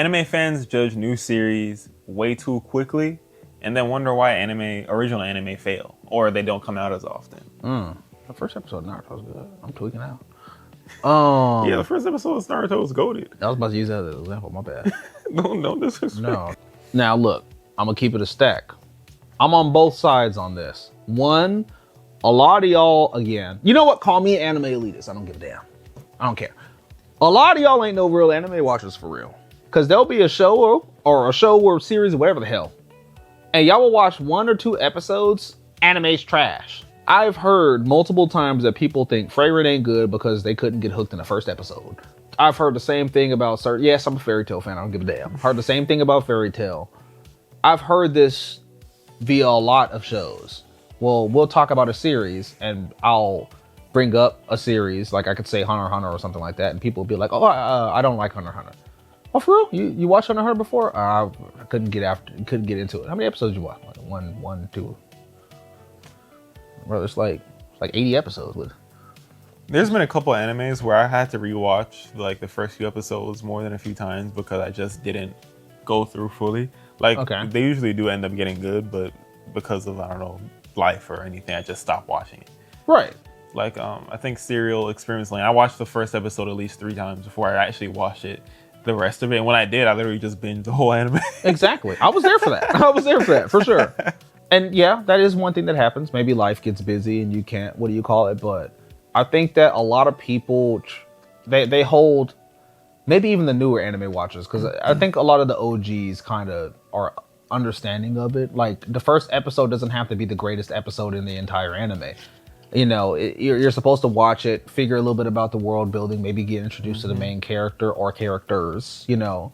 Anime fans judge new series way too quickly and then wonder why original anime fail or they don't come out as often. The first episode of Naruto was good. I'm tweaking out. Yeah, the first episode of Naruto was goated. I was about to use that as an example. My bad. No disrespect. No. Now look, I'm gonna keep it a stack. I'm on both sides on this. One, a lot of y'all, again, you know what? Call me an anime elitist. I don't give a damn. I don't care. A lot of y'all ain't no real anime watchers for real. Because there'll be a show or a show or series or whatever the hell. And y'all will watch 1 or 2 episodes, anime's trash. I've heard multiple times that people think Frieren ain't good because they couldn't get hooked in the first episode. I've heard the same thing about certain... Yes, I'm a Fairy Tail fan. I don't give a damn. Heard the same thing about Fairy Tail. I've heard this via a lot of shows. Well, we'll talk about a series and I'll bring up a series. Like I could say Hunter x Hunter or something like that. And people will be like, oh, I don't like Hunter x Hunter. Oh, for real? You watched Hunter x Hunter before? I couldn't get into it. How many episodes did you watch? Like one, 2. Bro, it's like 80 episodes with. There's been a couple of animes where I had to rewatch like the first few episodes more than a few times because I just didn't go through fully. Like They usually do end up getting good, but because of, I don't know, life or anything, I just stopped watching it. Right. Like I think Serial Experiment Lane, I watched the first episode at least 3 times before I actually watched it. The rest of it, and when I did, I literally just binged the whole anime. Exactly. I was there for that. For sure. And yeah, that is one thing that happens. Maybe life gets busy and you can't, but I think that a lot of people, they hold, maybe even the newer anime watchers, because I think a lot of the OGs kind of are understanding of it. Like the first episode doesn't have to be the greatest episode in the entire anime. You know, you're supposed to watch it, figure a little bit about the world building, maybe get introduced to the main character or characters, you know,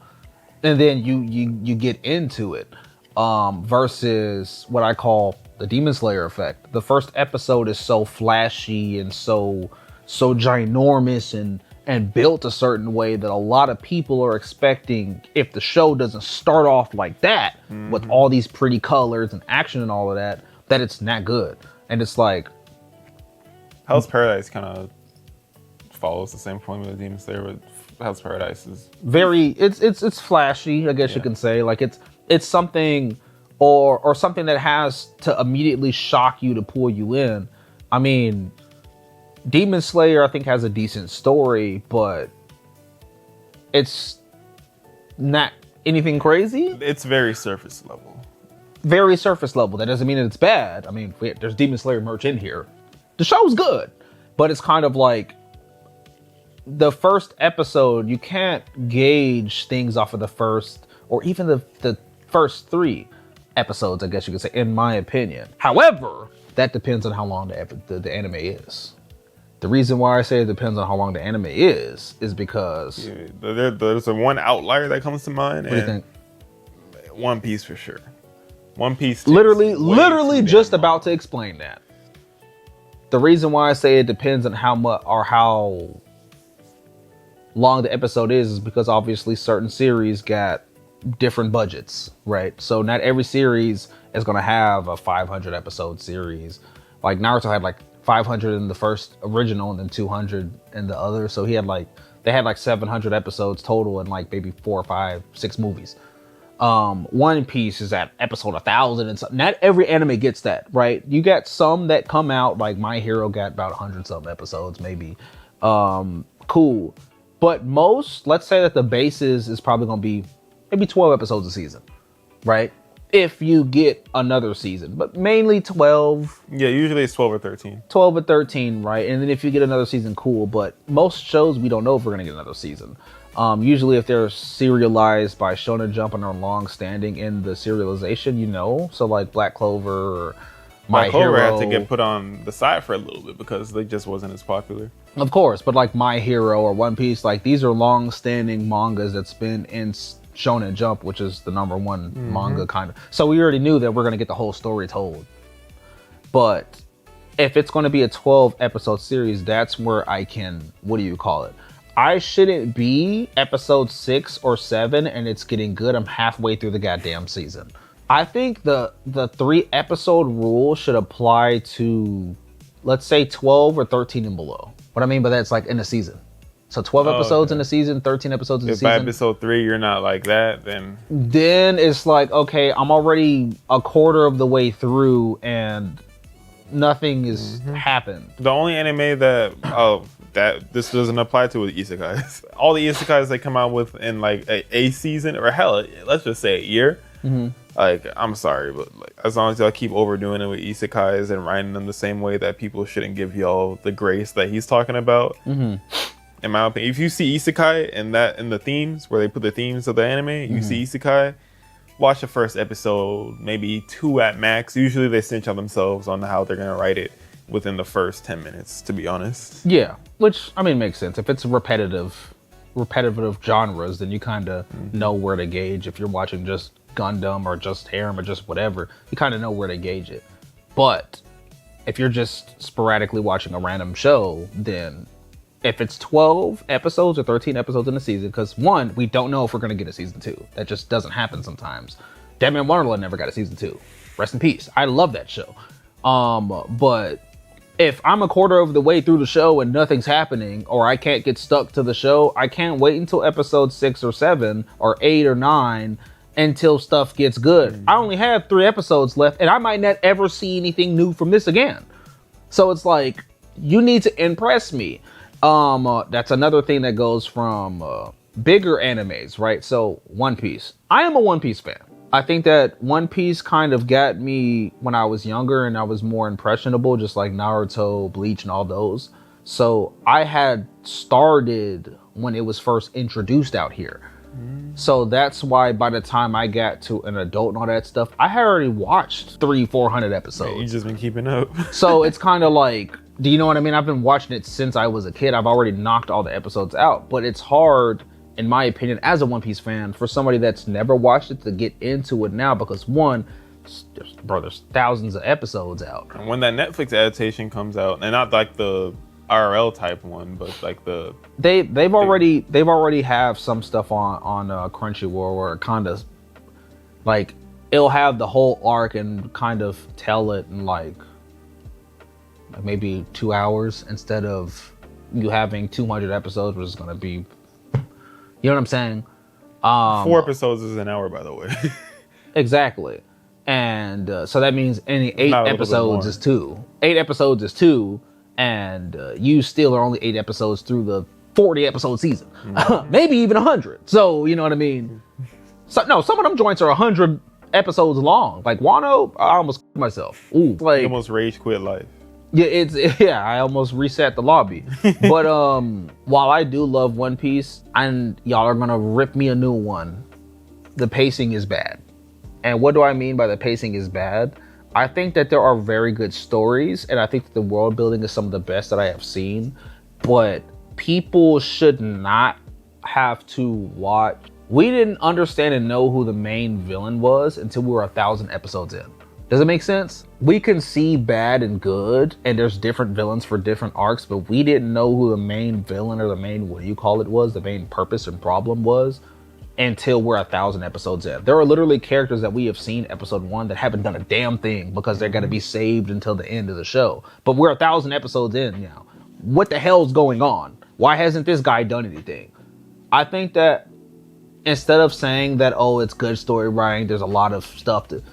and then you get into it. Versus what I call the Demon Slayer effect. The first episode is so flashy and so ginormous and built a certain way that a lot of people are expecting, if the show doesn't start off like that with all these pretty colors and action and all of that it's not good. And it's like, Hell's Paradise kind of follows the same formula as Demon Slayer, but Hell's Paradise is very it's flashy, I guess you can say. Like it's something or something that has to immediately shock you to pull you in. I mean, Demon Slayer I think has a decent story, but it's not anything crazy. It's very surface level. Very surface level. That doesn't mean that it's bad. I mean, there's Demon Slayer merch in here. The show's good, but it's kind of like the first episode, you can't gauge things off of the first, or even the first 3 episodes, I guess you could say, in my opinion. However, that depends on how long the anime is. The reason why I say it depends on how long the anime is because... Yeah, there's a one outlier that comes to mind. What do you think? One Piece for sure. One Piece. Literally just about to explain that. The reason why I say it depends on how much or how long the episode is because obviously certain series got different budgets, right? So not every series is going to have a 500 episode series. Like Naruto had like 500 in the first original and then 200 in the other. So they had like 700 episodes total and like maybe 4 or 5, 6 movies. One Piece is at episode 1,000 and something. Not every anime gets that, right? You got some that come out, like My Hero got about 100 something episodes, maybe. Cool. But most, let's say that the basis is probably going to be maybe 12 episodes a season, right? If you get another season, but mainly 12. Yeah, usually it's 12 or 13. 12 or 13, right? And then if you get another season, cool. But most shows, we don't know if we're going to get another season. Usually if they're serialized by Shonen Jump and are long-standing in the serialization, you know. So like Black Clover or My Hero. Black Clover had to get put on the side for a little bit because they just wasn't as popular. Of course, but like My Hero or One Piece, like these are long-standing mangas that's been in Shonen Jump, which is the #1 manga kind of. So we already knew that we're going to get the whole story told. But if it's going to be a 12 episode series, that's where I can, I shouldn't be episode 6 or 7 and it's getting good. I'm halfway through the goddamn season. I think the 3 episode rule should apply to, let's say 12 or 13 and below. What I mean by that's like in a season. So 12 episodes in the season, 13 episodes in the season. If by episode 3 you're not like that, then it's like, okay, I'm already a quarter of the way through and nothing has happened. The only anime that this doesn't apply to is isekais. All the isekais they come out with in like a season, or hell, let's just say a year. Like, I'm sorry, but like, as long as y'all keep overdoing it with isekais and writing them the same way, that people shouldn't give y'all the grace that he's talking about. In my opinion, if you see isekai in the themes where they put the themes of the anime, you see isekai, watch the first episode, maybe 2 at max. Usually they cinch on themselves on how they're gonna write it within the first 10 minutes, to be honest. Yeah, which, I mean, makes sense. If it's repetitive genres, then you kind of know where to gauge. If you're watching just Gundam or just Harem or just whatever, you kind of know where to gauge it. But if you're just sporadically watching a random show, then if it's 12 episodes or 13 episodes in a season, because one, we don't know if we're going to get a season 2. That just doesn't happen sometimes. Deadman Wonderland never got a season 2. Rest in peace. I love that show. But if I'm a quarter of the way through the show and nothing's happening, or I can't get stuck to the show, I can't wait until episode 6 or 7 or 8 or 9 until stuff gets good. I only have 3 episodes left, and I might not ever see anything new from this again. So it's like, you need to impress me. That's another thing that goes from bigger animes, right? So One Piece. I am a One Piece fan. I think that One Piece kind of got me when I was younger and I was more impressionable, just like Naruto, Bleach, and all those. So I had started when it was first introduced out here. So that's why by the time I got to an adult and all that stuff, I had already watched 300-400 episodes. Man, you just been keeping up. So it's kind of like, do you know what I mean? I've been watching it since I was a kid. I've already knocked all the episodes out, but it's hard, in my opinion, as a One Piece fan, for somebody that's never watched it to get into it now, because one, there's thousands of episodes out. And when that Netflix adaptation comes out, and not like the IRL type one, but like the they've already have some stuff on Crunchyroll where it kind of like it'll have the whole arc and kind of tell it in like maybe 2 hours instead of you having 200 episodes, which is going to be, you know what I'm saying? 4 episodes is an hour, by the way. Exactly. And so that means any 8 episodes is 2. 8 episodes is 2. And you still are only 8 episodes through the 40 episode season. Maybe even 100. So, you know what I mean? So, no, some of them joints are 100 episodes long. Like Wano, I almost myself. Ooh, like, you almost rage quit life. Yeah, I almost reset the lobby. But while I do love One Piece, and y'all are gonna rip me a new one, the pacing is bad. And what do I mean by the pacing is bad? I think that there are very good stories, and I think that the world building is some of the best that I have seen, but people should not have to watch. We didn't understand and know who the main villain was until we were 1,000 episodes in. Does it make sense? We can see bad and good, and there's different villains for different arcs, but we didn't know who the main villain or the main, what do you call it, was, the main purpose and problem was, until we're 1,000 episodes in. There are literally characters that we have seen episode 1 that haven't done a damn thing because they're gonna be saved until the end of the show. But we're 1,000 episodes in now. What the hell's going on? Why hasn't this guy done anything? I think that instead of saying that, oh, it's good story writing, there's a lot of stuff to,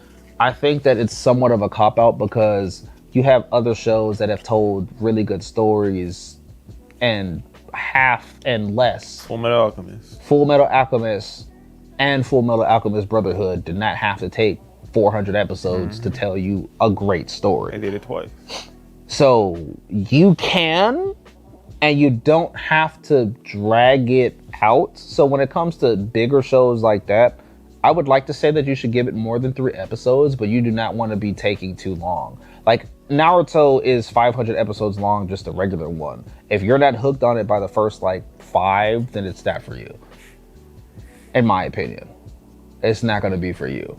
I think that it's somewhat of a cop-out because you have other shows that have told really good stories and half and less. Full Metal Alchemist. Full Metal Alchemist and Full Metal Alchemist Brotherhood did not have to take 400 episodes to tell you a great story. They did it twice. So you can, and you don't have to drag it out. So when it comes to bigger shows like that, I would like to say that you should give it more than 3 episodes, but you do not want to be taking too long. Like, Naruto is 500 episodes long, just a regular one. If you're not hooked on it by the first, 5, then it's not for you. In my opinion. It's not going to be for you.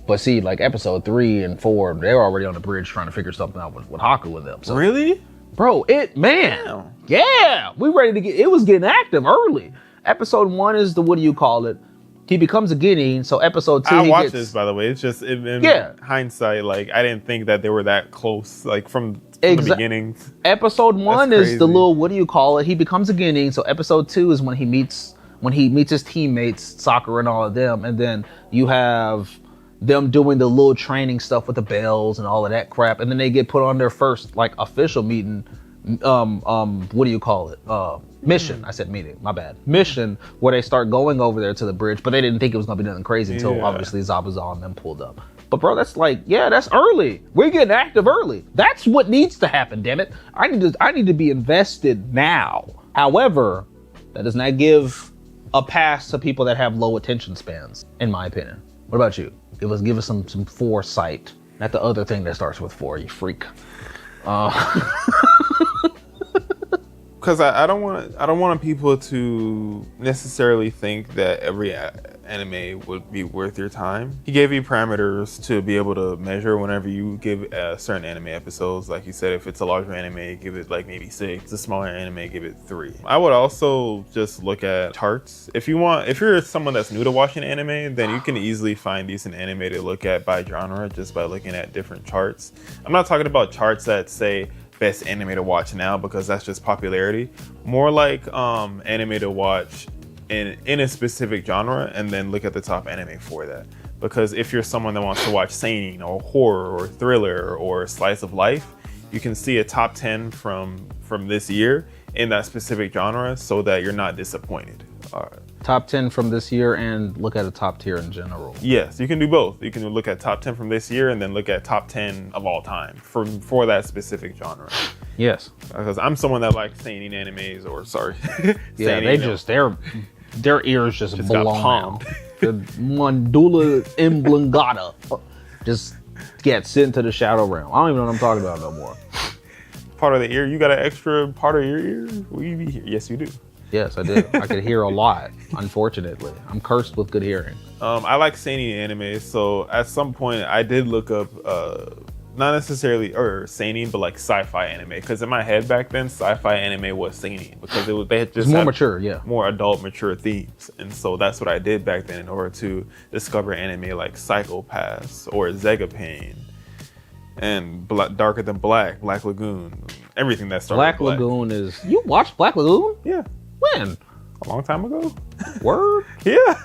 But see, episode 3 and 4, they're already on the bridge trying to figure something out with Haku and them. So, really? Bro, man. Yeah, we ready to it was getting active early. Episode 1 is the, what do you call it? he becomes a Genin. So episode 2, I watched this, by the way. It's just in Yeah. hindsight, like I didn't think that they were that close, like from the beginning. Episode 1 is the little, what do you call it? He becomes a Genin. So episode 2 is when he meets his teammates, Sakura and all of them, and then you have them doing the little training stuff with the bells and all of that crap, and then they get put on their first like official meeting. What do you call it? Mission. I said meeting. My bad. Mission, where they start going over there to the bridge, but they didn't think it was gonna be nothing crazy until obviously Zabuza and them pulled up. But bro, that's like, that's early. We're getting active early. That's what needs to happen. Damn it! I need to be invested now. However, that does not give a pass to people that have low attention spans, in my opinion. What about you? Give us some foresight. Not the other thing that starts with 4, you freak. Because I don't want people to necessarily think that every anime would be worth your time. He gave you parameters to be able to measure whenever you give certain anime episodes. Like you said, if it's a larger anime, give it like maybe 6. It's a smaller anime, give it 3. I would also just look at charts. If you're someone that's new to watching anime, then you can easily find decent anime to look at by genre just by looking at different charts. I'm not talking about charts that say best anime to watch now, because that's just popularity. More like anime to watch in a specific genre, and then look at the top anime for that. Because if you're someone that wants to watch seinen or horror or thriller or slice of life, you can see a top 10 from this year in that specific genre, so that you're not disappointed. Top 10 from this year, and look at a top tier in general. Yes, you can do both. You can look at top 10 from this year and then look at top 10 of all time for that specific genre. Yes. Because I'm someone that likes seinen animes, or sorry. Yeah, they just, their ears just blown out. The mandula oblongata just gets into the shadow realm. I don't even know what I'm talking about no more. Part of the ear? You got an extra part of your ear? Will you be here? Yes, you do. Yes, I do. I could hear a lot, unfortunately. I'm cursed with good hearing. I like seinen anime, so at some point I did look up, not necessarily seinen, but like sci-fi anime. Because in my head back then, sci-fi anime was seinen, because they had just more mature, more adult, mature themes, and so that's what I did back then in order to discover anime like Psycho Pass or Zegapane and Darker Than Black, Black Lagoon, everything that started. Black Lagoon is. You watched Black Lagoon? Yeah. When? A long time ago. Word? Yeah,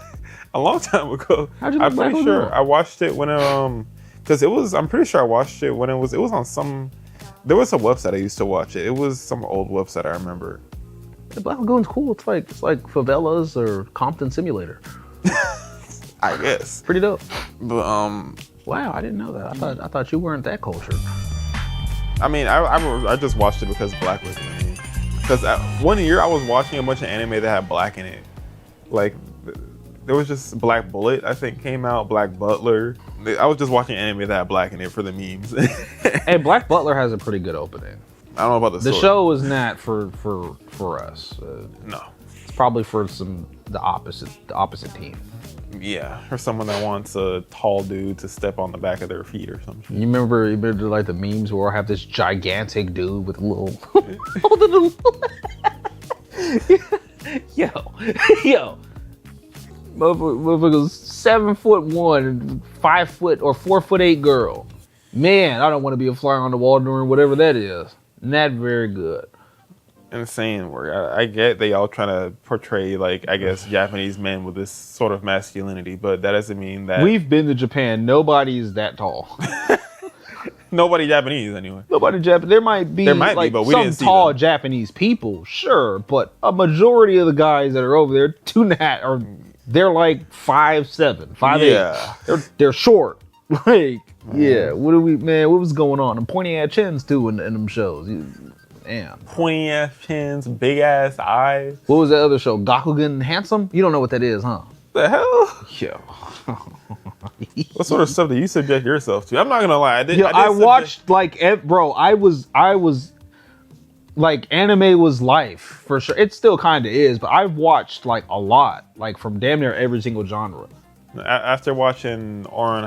a long time ago. How'd you like Black Lagoon? Sure I watched it when because I'm pretty sure I watched it when it was on some. There was a website I used to watch it. It was some old website I remember. The Black Lagoon's cool. It's like Favelas or Compton Simulator. I guess. Pretty dope. But wow, I didn't know that. I thought you weren't that cultured. I mean, I just watched it because Black was in it. Because one year I was watching a bunch of anime that had black in it. Like, there was just Black Bullet, I think, came out, Black Butler. I was just watching anime that had black in it for the memes. Hey, Black Butler has a pretty good opening. I don't know about the story. Show is not for us. No. It's probably for the opposite team. Yeah, or someone that wants a tall dude to step on the back of their feet or something. You remember like the memes where I have this gigantic dude with a little, yo, motherfucker's 7'1" and 5 foot or 4'8" girl. Man, I don't want to be a fly on the wall during whatever that is. Not very good. Insane work. I get they all trying to portray, like, I guess, Japanese men with this sort of masculinity, but that doesn't mean that... We've been to Japan. Nobody's that tall. Nobody Japanese, anyway. Nobody Japanese. There might be, but we didn't see tall them. Japanese people, sure, but a majority of the guys that are over there they're like 5'7", 5'8". Yeah. They're short. Like, yeah. What was going on? And pointy ass chins too in them shows. Damn. Pointy ass chins, big ass eyes. What was that other show? Gakugan Handsome? You don't know what that is, huh? The hell? Yo. What sort of stuff do you subject yourself to? I'm not gonna lie. I watched I was like, anime was life for sure. It still kind of is, but I've watched like a lot, like from damn near every single genre. After watching Ouran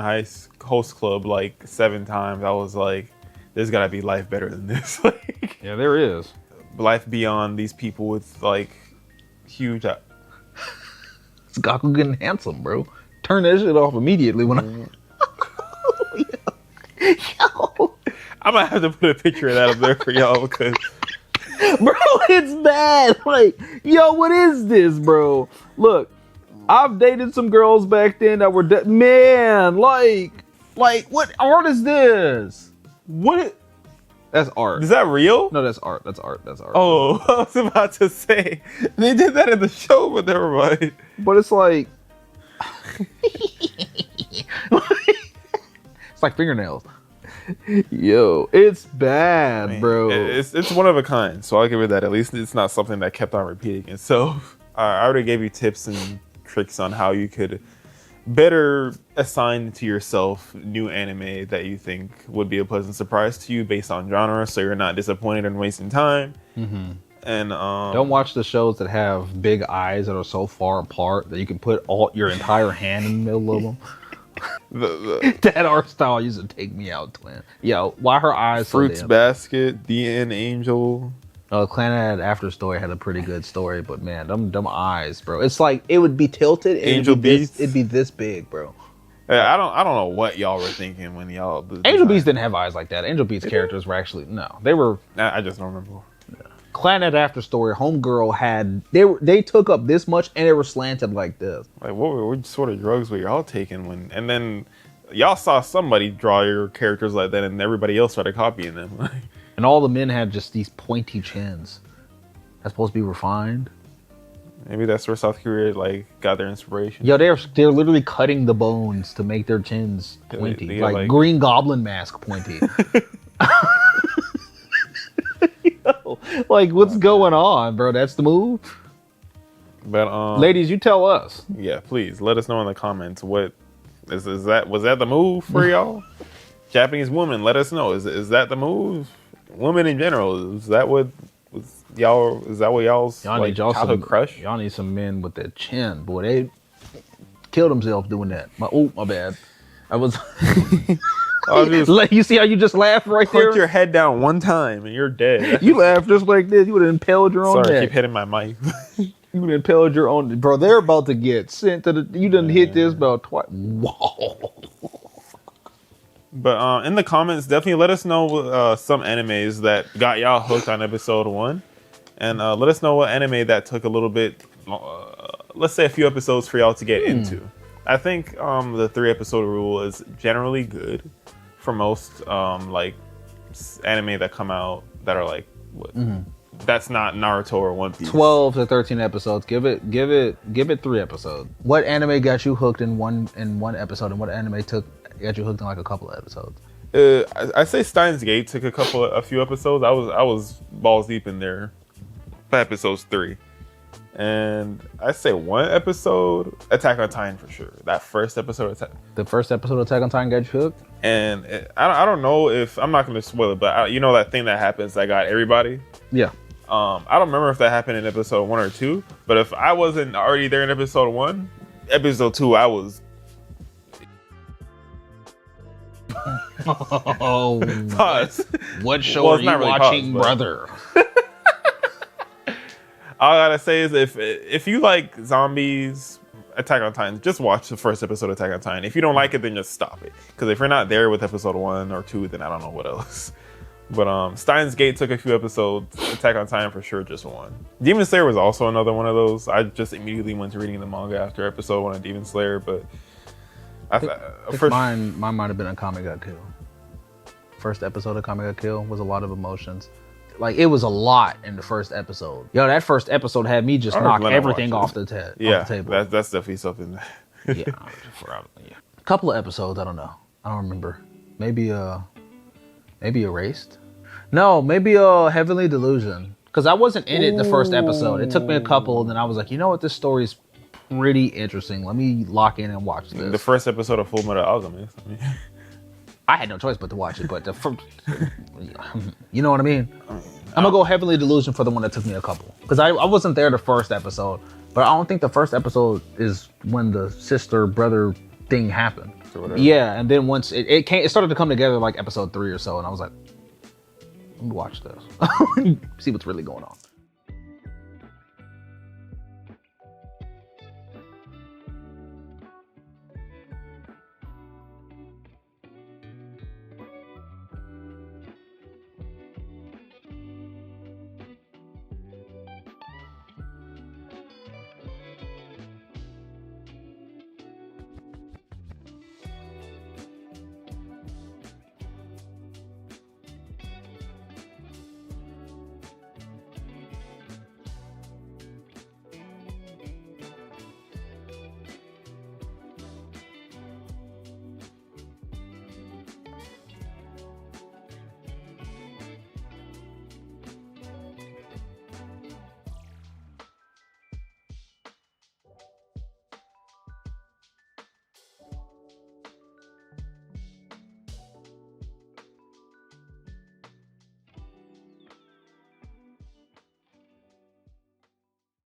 Host Club like 7 times, I was like, there's gotta be life better than this. Like, yeah, there is. Life beyond these people with like huge It's Gakugan handsome, bro. Turn that shit off immediately when Yo. I might have to put a picture of that up there for y'all because, bro, it's bad. Like, yo, what is this, bro? Look, I've dated some girls back then that were man, like, what art is this? What? That's art. Is that real? No, that's art. That's art. That's art. Oh, I was about to say they did that in the show, but never mind. But it's like, it's like fingernails. Yo, it's bad, bro. It's one of a kind, so I'll give it that. At least it's not something that kept on repeating itself. I already gave you tips and tricks on how you could better assign to yourself new anime that you think would be a pleasant surprise to you based on genre, so you're not disappointed and wasting time. Mm-hmm. And don't watch the shows that have big eyes that are so far apart that you can put your entire hand in the middle of them. That art style used to take me out, twin. Yo, why her eyes? Fruits Basket, DN Angel. Clannad After Story had a pretty good story, but man, them eyes, bro. It's like it would be tilted. And Angel Beats. It'd be this big, bro. I don't know what y'all were thinking when y'all. Angel Beats didn't have eyes like that. Angel Beats characters were actually they were. I just don't remember. Clannad After Story, Homegirl had they took up this much and they were slanted like this. Like what sort of drugs were y'all taking and then y'all saw somebody draw your characters like that and everybody else started copying them. And all the men had just these pointy chins. That's supposed to be refined. Maybe that's where South Korea got their inspiration. Yo, they're literally cutting the bones to make their chins pointy, they like Green Goblin mask pointy. Yo, like what's going on, bro? That's the move. But ladies, you tell us. Yeah, please let us know in the comments what was that the move for y'all? Japanese women, let us know. Is that the move? Women in general, is that what y'all's like childhood crush? Y'all need some men with that chin, boy. They killed themselves doing that. My bad. I was. You see how you just laughed right there? Put your head down one time and you're dead. You laughed just like this. You would have impaled your own neck. I keep hitting my mic. You would have impaled your own. Bro, they're about to get sent to the. You done hit this about twice. Whoa. But in the comments, definitely let us know some animes that got y'all hooked on episode 1. And let us know what anime that took a little bit, let's say a few episodes for y'all to get into. I think the 3-episode rule is generally good for most anime that come out that are like, what? Mm-hmm. That's not Naruto or One Piece. 12 to 13 episodes. Give it 3 episodes. What anime got you hooked in one episode, and what anime got you hooked in like a couple of episodes? I say Steins Gate took a few episodes. I was balls deep in there by episodes 3. And I say one episode, Attack on Titan for sure. That first episode the first episode of Attack on Titan got you hooked? And I don't know if, I'm not going to spoil it, but you know that thing that happens that got everybody? Yeah. I don't remember if that happened in episode 1 or 2, but if I wasn't already there in episode 1, episode 2, I was... Oh, pause. What show are you really watching, brother? All I gotta say is if you like zombies, Attack on Titan, just watch the first episode of Attack on Titan. If you don't like it, then just stop it. Because if you're not there with episode 1 or 2, then I don't know what else. But Steins Gate took a few episodes. Attack on Titan for sure, just one. Demon Slayer was also another one of those. I just immediately went to reading the manga after episode 1 of Demon Slayer, but mine might have been a Kame ga Kill. First episode of Kame ga Kill was a lot of emotions. Like, it was a lot in the first episode. Yo, that first episode had me just knock everything off the table. That's definitely something. Yeah. A couple of episodes, I don't know. I don't remember. Maybe Erased? No, maybe Heavenly Delusion. Because I wasn't in it the first episode. It took me a couple, and then I was like, you know what, this story's pretty interesting. Let me lock in and watch this. The first episode of Full Metal Alchemist. I had no choice but to watch it, but you know what I mean? I'm gonna go Heavenly Delusion for the one that took me a couple. Because I wasn't there the first episode, but I don't think the first episode is when the sister-brother thing happened. Yeah, and then once it started to come together like episode 3 or so, and I was like, let me watch this. See what's really going on.